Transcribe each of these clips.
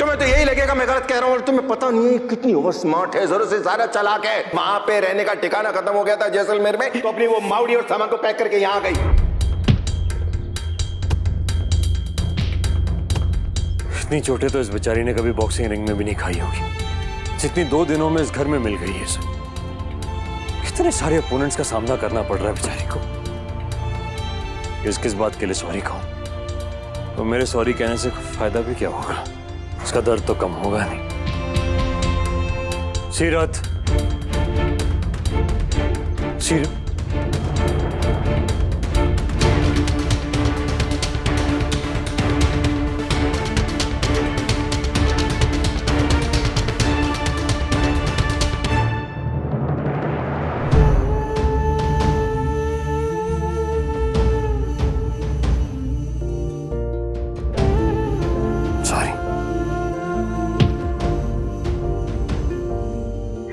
तुम्हें तो यही लगेगा मैं गलत कह रहा हूँ, और तुम्हें पता नहीं है कितनी ओवर स्मार्ट है, जरूरत से ज्यादा चालाक है। वहां पे रहने का ठिकाना खत्म हो गया था जैसलमेर में, तो अपनी वो मावड़ी और सामान को पैक करके यहाँ आ गई। इतनी चोटें तो इस बेचारी ने कभी बॉक्सिंग रिंग में भी नहीं खाई होगी जितनी 2 दिनों में इस घर में मिल गई है इसे। कितने सारे अपोनेंट्स का सामना करना पड़ रहा है बेचारी को। किस बात के लिए सॉरी कहूं? तो मेरे सॉरी कहने से फायदा भी क्या होगा? उसका दर्द तो कम होगा नहीं। सीरत, सीरत,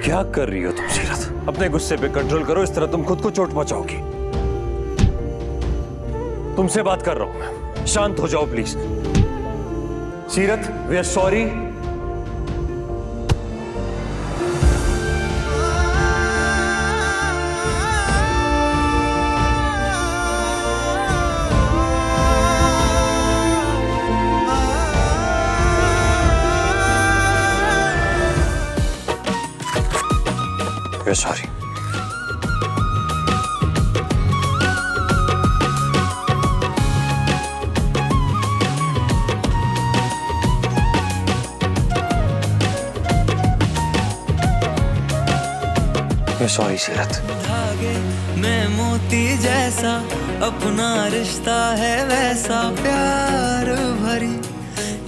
क्या कर रही हो तुम सीरत? अपने गुस्से पे कंट्रोल करो, इस तरह तुम खुद को चोट पहुंचाओगी। तुमसे बात कर रहा हूं मैं, शांत हो जाओ please. Seerat, we are sorry. We are sorry. Sorry Seerat. धागे में मोती जैसा अपना रिश्ता है वैसा प्यार भरी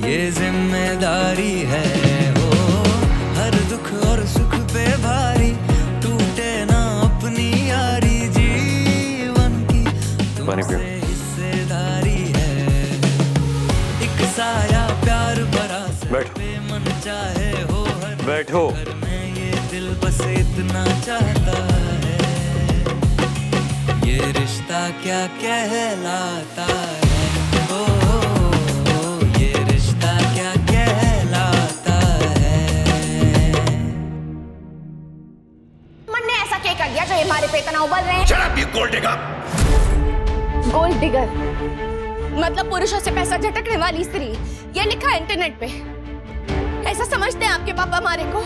ये जिम्मेदारी है हो, हर दुख और सुख पे भारी टूटे ना अपनी यारी, जीवन की तुमसे हिस्सेदारी है, एक साया प्यार भरा सर पे मन चाहे हो, हर बैठो। दिल बस इतना चाहता है, ये रिश्ता क्या कहलाता है, ओ, ये रिश्ता क्या कहलाता है। मन ने ऐसा क्या कर दिया जो ये हमारे पे इतना उबल रहे हैं? Shut up, you gold digger! Gold digger मतलब पुरुषों से पैसा झटकने वाली स्त्री, ये लिखा है इंटरनेट पे। ऐसा समझते हैं आपके पापा हमारे को?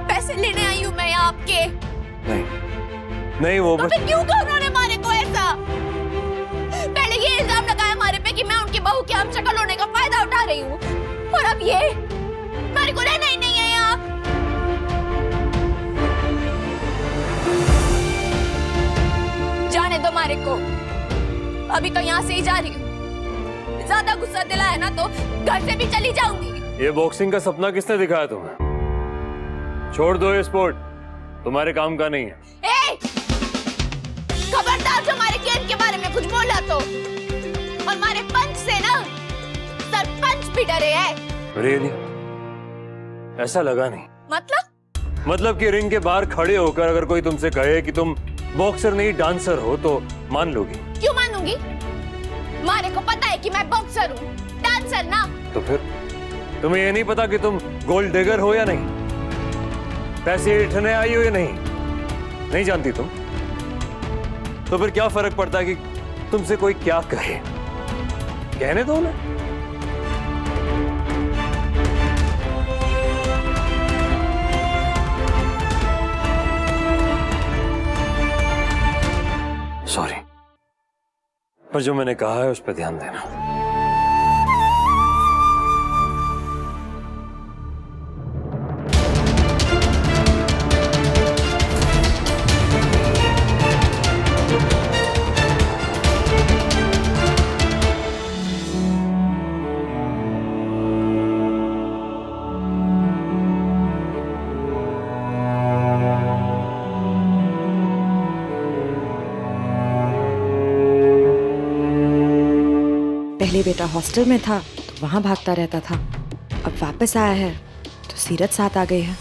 पैसे लेने आई हूँ मैं आपके। नहीं वो तो फिर क्यों कहा उन्होंने हमारे को ऐसा? पहले ये इल्जाम लगाया हमारे पे कि मैं उनकी बहू की हम शक्ल होने का फायदा उठा रही हूँ, और अब ये हमारे को रहना ही नहीं है यहाँ। जाने दो हमारे को, अभी तो यहाँ से ही जा रही हूँ। ज्यादा गुस्सा दिलाया ना तो घर से भी चली जाऊंगी। ये बॉक्सिंग का सपना किसने दिखाया तुम्हें? छोड़ दो ये स्पोर्ट, तुम्हारे काम का नहीं है। ए! खबरदार जो हमारे गेम के बारे में कुछ बोला तो, और हमारे पंच से ना सरपंच भी डरे हैं। रियली? ऐसा लगा नहीं। मतलब कि रिंग के बाहर खड़े होकर अगर कोई तुमसे कहे कि तुम बॉक्सर नहीं डांसर हो तो मान लोगी? क्यों मानूंगी? हमारे को पता है कि मैं बॉक्सर हूँ, डांसर ना। तो फिर तुम्हें ये नहीं पता कि तुम गोल्ड डिगर हो या नहीं? पैसे इठने आई हो या नहीं जानती तुम? तो फिर क्या फर्क पड़ता है कि तुमसे कोई क्या कहे? कहने दो ना। सॉरी, पर जो मैंने कहा है उस पर ध्यान देना। पहले बेटा हॉस्टल में था तो वहाँ भागता रहता था, अब वापस आया है तो सीरत साथ आ गई है।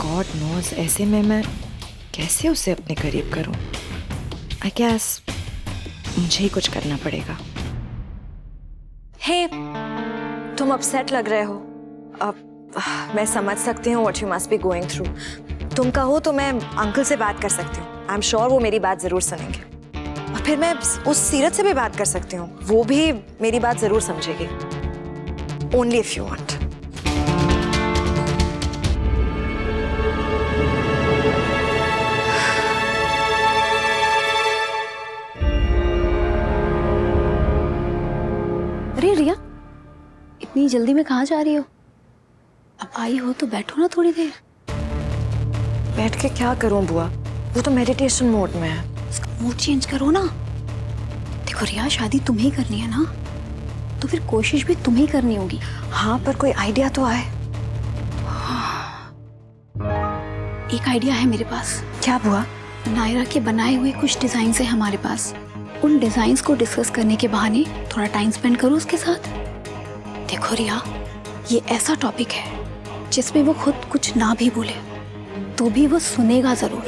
गॉड नोज ऐसे में मैं कैसे उसे अपने करीब करूं? आई गेस मुझे ही कुछ करना पड़ेगा। हे, तुम अपसेट लग रहे हो। अब मैं समझ सकती हूँ what you must be going through. तुम कहो तो मैं अंकल से बात कर सकती हूँ। आई एम श्योर वो मेरी बात ज़रूर सुनेंगे। और फिर मैं उस सीरत से भी बात कर सकती हूँ, वो भी मेरी बात ज़रूर समझेगी। Only if you want. अरे रिया, इतनी जल्दी में कहाँ जा रही हो? अब आई हो तो बैठो ना थोड़ी देर। बैठ के क्या करूँ बुआ, वो तो मेडिटेशन मोड में है। उसका मूड चेंज करो ना। देखो रिया, शादी तुम्हें ही करनी है ना, तो फिर कोशिश भी तुम्हें ही करनी होगी। हाँ, पर कोई आइडिया तो आए। एक आइडिया है मेरे पास। क्या बुआ? नायरा के बनाए हुए कुछ डिजाइन है हमारे पास। उन डिजाइन्स को डिस्कस करने के बहाने थोड़ा टाइम स्पेंड करो उसके साथ। देखो रिया, ये ऐसा टॉपिक है जिसमें वो खुद कुछ ना भी बोले तो भी वो सुनेगा जरूर।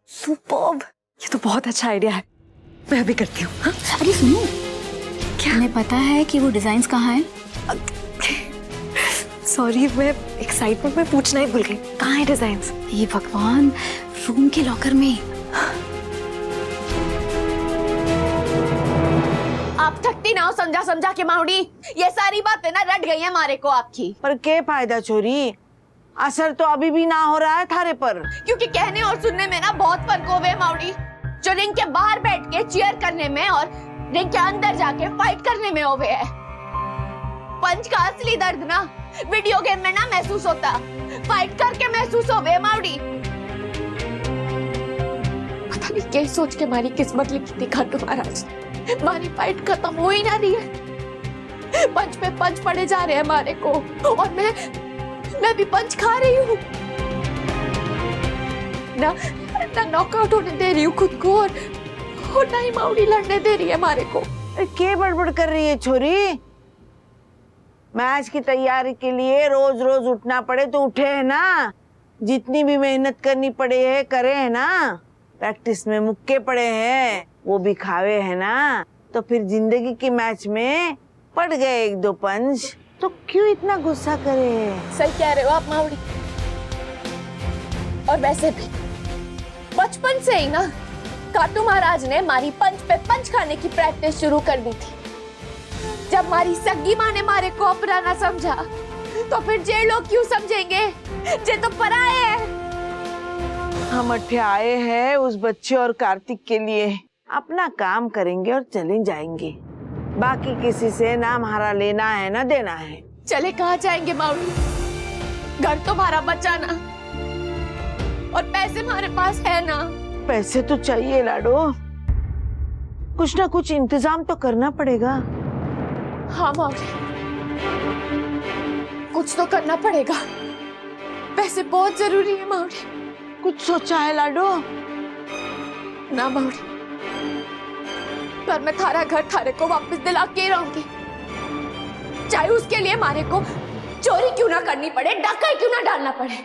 सुपर्ब, ये तो बहुत अच्छा आइडिया है। मैं अभी करती हूँ। हाँ? अरे सुनो, क्या तुम्हें पता है कि वो डिजाइन्स कहाँ हैं? सॉरी, मैं एक्साइटमेंट में पूछना ही भूल गई। कहाँ है डिजाइन्स? ये भगवान, रूम के लॉकर में। आप थकती ना हो समझा समझा के माउडी। ये सारी बातें ना रट गई हैं हमारे को आपकी। पर क्या फायदा छोरी, असर तो अभी भी ना हो रहा है थारे पर। क्योंकि कहने और सुनने में ना बहुत फर्क हो गए माउडी। जो रिंग के बाहर बैठ के चीयर करने में और रिंग के अंदर जाके फाइट करने में हो गए है। पंच का असली दर्द ना वीडियो गेम में ना महसूस होता, फाइट करके महसूस हो गए माउडी। पता नहीं क्या सोच के हमारी किस्मत लिखी थी खाटू महाराज। हमारी फाइट खत्म हो ही ना रही है, पंच पे पंच पड़े जा रहे हैं हमारे को, और मैं भी पंच खा रही हूँ ना नॉकआउट होने दे रही हूँ खुद को, और ना ही माउडी लड़ने दे रही है हमारे को। क्या बड़बड़ कर रही है छोरी? मैच की तैयारी के लिए रोज रोज उठना पड़े तो उठे है ना, जितनी भी मेहनत करनी पड़े है करे है ना, प्रैक्टिस में मुक्के पड़े हैं वो भी खावे है ना, तो फिर जिंदगी के मैच में पड़ गए एक दो पंच तो क्यों इतना गुस्सा करे? सही कह रहे हो आप माउडी। और वैसे भी बचपन से ही ना काटू महाराज ने हमारी पंच पे पंच खाने की प्रैक्टिस शुरू कर दी थी। जब हमारी सगी माँ ने हमारे को अपना ना समझा तो फिर जे लोग क्यों समझेंगे, जे तो पराए हैं। हम अठे आए हैं उस बच्चे और कार्तिक के लिए, अपना काम करेंगे और चले जाएंगे। बाकी किसी से ना हमारा लेना है ना देना है। चले कहाँ जाएंगे माउडी? घर तो हमारा बचा ना, और पैसे हमारे पास है ना। पैसे तो चाहिए लाडो, कुछ ना कुछ इंतजाम तो करना पड़ेगा। हाँ माउडी, कुछ तो करना पड़ेगा। पैसे बहुत जरूरी है माउडी। कुछ सोचा है लाडो? ना माउडी, पर मैं थारा घर थारे को वापस दिला के रहूंगी, चाहे उसके लिए हमारे को चोरी क्यों ना करनी पड़े, डाका क्यों ना डालना पड़े।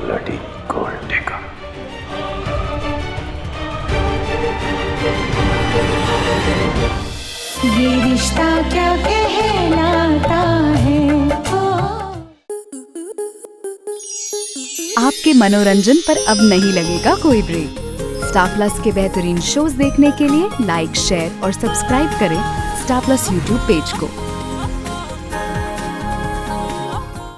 Bloody gold digger. ये रिश्ता क्या कहलाता है। आपके मनोरंजन पर अब नहीं लगेगा कोई ब्रेक। स्टार प्लस के बेहतरीन शोज देखने के लिए लाइक, शेयर और सब्सक्राइब करें स्टार प्लस यूट्यूब पेज को।